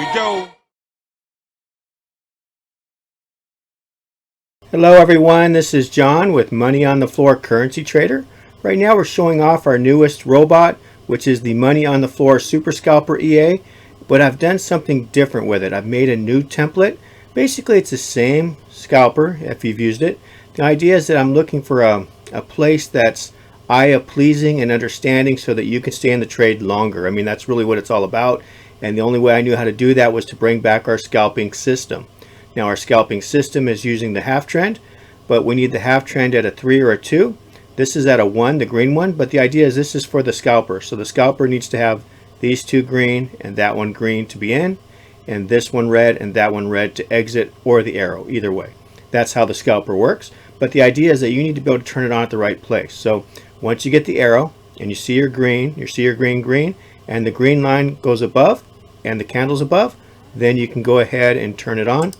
we go. Hello everyone, this is John with Money on the Floor Currency Trader. Right now we're showing off our newest robot, which is the Money on the Floor Super Scalper EA, but I've done something different with it. I've made a new template. Basically it's the same scalper if you've used it. The idea is that I'm looking for a place that's eye-pleasing and understanding so that you can stay in the trade longer. I mean, that's really what it's all about. And the only way I knew how to do that was to bring back our scalping system. Now our scalping system is using the half trend, but we need the half trend at a 3 or a 2. This is at a 1, the green one, but the idea is this is for the scalper. So the scalper needs to have these two green and that one green to be in, and this one red and that one red to exit, or the arrow, either way. That's how the scalper works. But the idea is that you need to be able to turn it on at the right place. So once you get the arrow and you see your green, green, and the green line goes above and the candle's above, then you can go ahead and turn it on.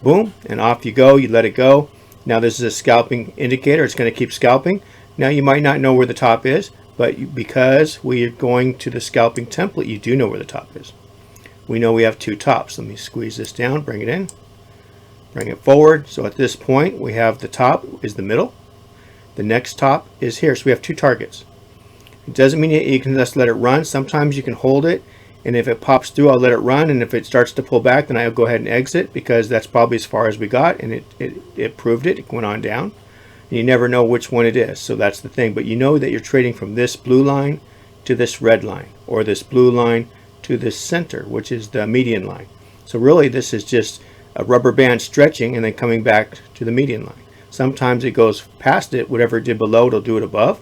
Boom, and off you go. You let it go. Now this is a scalping indicator. It's going to keep scalping. Now you might not know where the top is, but because we are going to the scalping template, you do know where the top is. We know we have two tops. Let me squeeze this down, bring it in, bring it forward. So at this point we have the top is the middle. The next top is here. So we have two targets. It doesn't mean you can just let it run. Sometimes you can hold it, and if it pops through, I'll let it run, and if it starts to pull back, then I'll go ahead and exit, because that's probably as far as we got, and it proved it. It went on down. And you never know which one it is, so that's the thing. But you know that you're trading from this blue line to this red line, or this blue line to this center, which is the median line. So really this is just a rubber band stretching and then coming back to the median line. Sometimes it goes past it, whatever it did below, it'll do it above,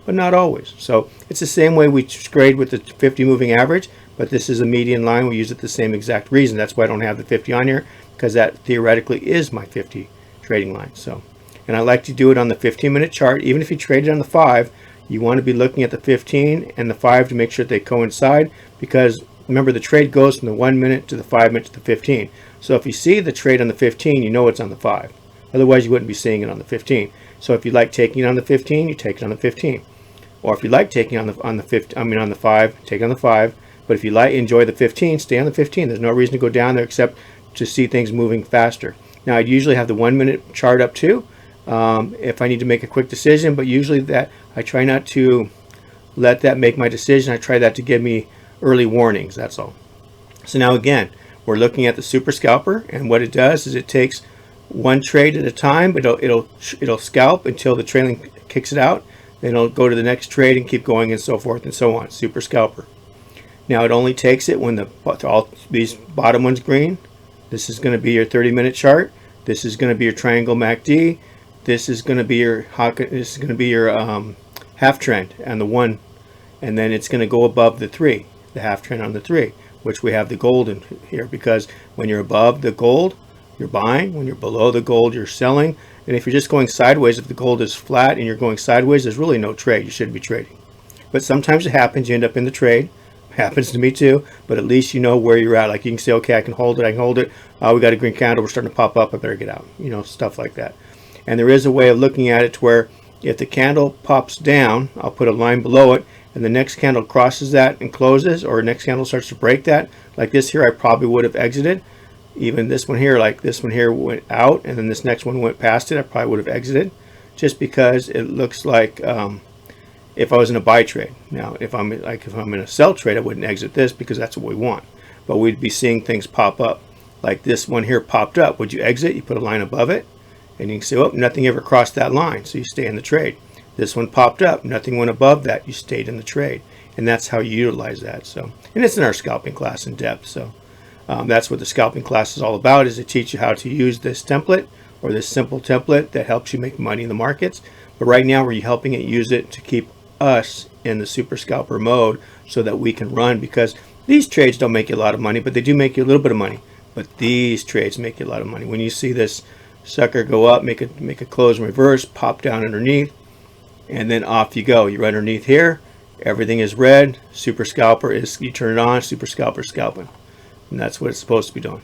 but not always. So it's the same way we trade with the 50 moving average, but this is a median line. We use it the same exact reason. That's why I don't have the 50 on here, because that theoretically is my 50 trading line. So, and I like to do it on the 15-minute chart. Even if you trade it on the 5, you want to be looking at the 15 and the 5 to make sure they coincide, because remember, the trade goes from the 1 minute to the 5 minute to the 15. So if you see the trade on the 15, you know it's on the 5. Otherwise you wouldn't be seeing it on the 15. So if you like taking it on the 15, you take it on the 15. Or if you like taking it on the 5, take it on the 5. But if you enjoy the 15, stay on the 15. There's no reason to go down there except to see things moving faster. Now I'd usually have the 1 minute chart up too, if I need to make a quick decision, but usually that I try not to let that make my decision. I try that to give me early warnings, that's all. So now again, we're looking at the Super Scalper, and what it does is it takes one trade at a time, but it'll scalp until the trailing kicks it out. Then it'll go to the next trade and keep going, and so forth and so on. Super Scalper. Now it only takes it when all these bottom ones green. This is going to be your 30-minute chart. This is going to be your triangle MACD. This is going to be your half trend and the 1, and then it's going to go above the 3, the half trend on the 3, which we have the gold in here, because when you're above the gold, you're buying. When you're below the gold, you're selling. And if you're just going sideways, if the gold is flat and you're going sideways, there's really no trade. You shouldn't be trading. But sometimes it happens. You end up in the trade. Happens to me too. But at least you know where you're at. Like you can say, okay, I can hold it. Oh, we got a green candle. We're starting to pop up. I better get out. You know, stuff like that. And there is a way of looking at it to where if the candle pops down, I'll put a line below it, and the next candle crosses that and closes, or next candle starts to break that. Like this here, I probably would have exited. Even this one here, like this one here went out, and then this next one went past it, I probably would have exited, just because it looks like if I was in a buy trade. Now if I'm in a sell trade, I wouldn't exit this, because that's what we want. But we'd be seeing things pop up. Like this one here popped up. Would you exit? You put a line above it, and you can say, oh, nothing ever crossed that line, so you stay in the trade. This one popped up, nothing went above that, you stayed in the trade. And that's how you utilize that. So, and it's in our scalping class in depth. So that's what the scalping class is all about, is to teach you how to use this template, or this simple template that helps you make money in the markets. But right now we're helping it use it to keep us in the Super Scalper mode, so that we can run, because these trades don't make you a lot of money, but they do make you a little bit of money. But these trades make you a lot of money. When you see this sucker go up, make a close and reverse, pop down underneath, and then off you go. You're underneath here, everything is red. Super Scalper is, you turn it on, Super Scalper scalping, and that's what it's supposed to be doing.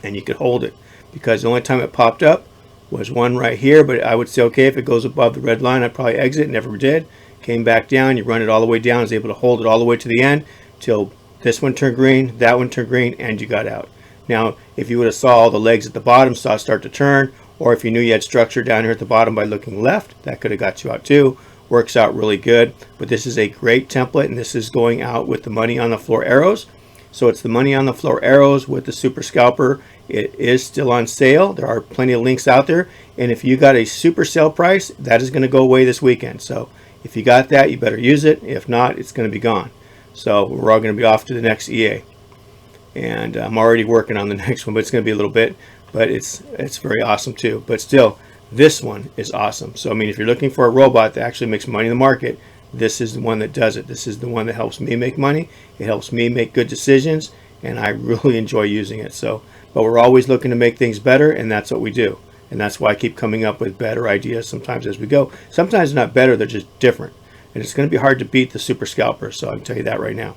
And you could hold it, because the only time it popped up was one right here. But I would say, okay, if it goes above the red line, I'd probably exit. Never did. Came back down, you run it all the way down, is able to hold it all the way to the end till This one turned green, that one turned green, and you got out. Now, if you would have saw all the legs at the bottom start to turn, or if you knew you had structure down here at the bottom by looking left, that could have got you out too. Works out really good. But this is a great template, and this is going out with the money on the floor arrows. So it's the money on the floor arrows with the Super Scalper. It is still on sale. There are plenty of links out there. And if you got a super sale price, that is going to go away this weekend. So if you got that, you better use it. If not, it's going to be gone. So we're all going to be off to the next EA. And I'm already working on the next one, but it's going to be a little bit. But it's very awesome too. But still, this one is awesome. So I mean, if you're looking for a robot that actually makes money in the market, this is the one that does it. This is the one that helps me make money. It helps me make good decisions, and I really enjoy using it. So, but we're always looking to make things better, and that's what we do. And that's why I keep coming up with better ideas sometimes as we go. Sometimes not better, they're just different. And it's going to be hard to beat the Super Scalper, so I can tell you that right now.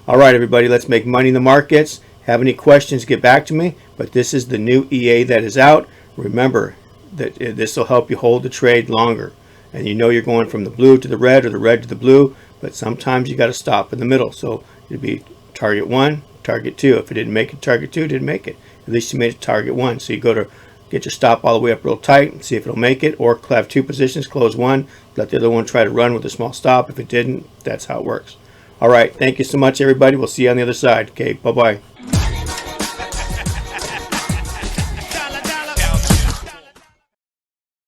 All right, everybody, let's make money in the markets. Have any questions, get back to me. But this is the new EA that is out. Remember that this will help you hold the trade longer. And you know you're going from the blue to the red or the red to the blue, but sometimes you got to stop in the middle. So it'd be target 1, target 2. If it didn't make it, target 2 didn't make it. At least you made it target 1. So you go to get your stop all the way up real tight and see if it'll make it, or have 2 positions, close 1, let the other one try to run with a small stop. If it didn't, that's how it works. All right, thank you so much, everybody. We'll see you on the other side. Okay, bye-bye.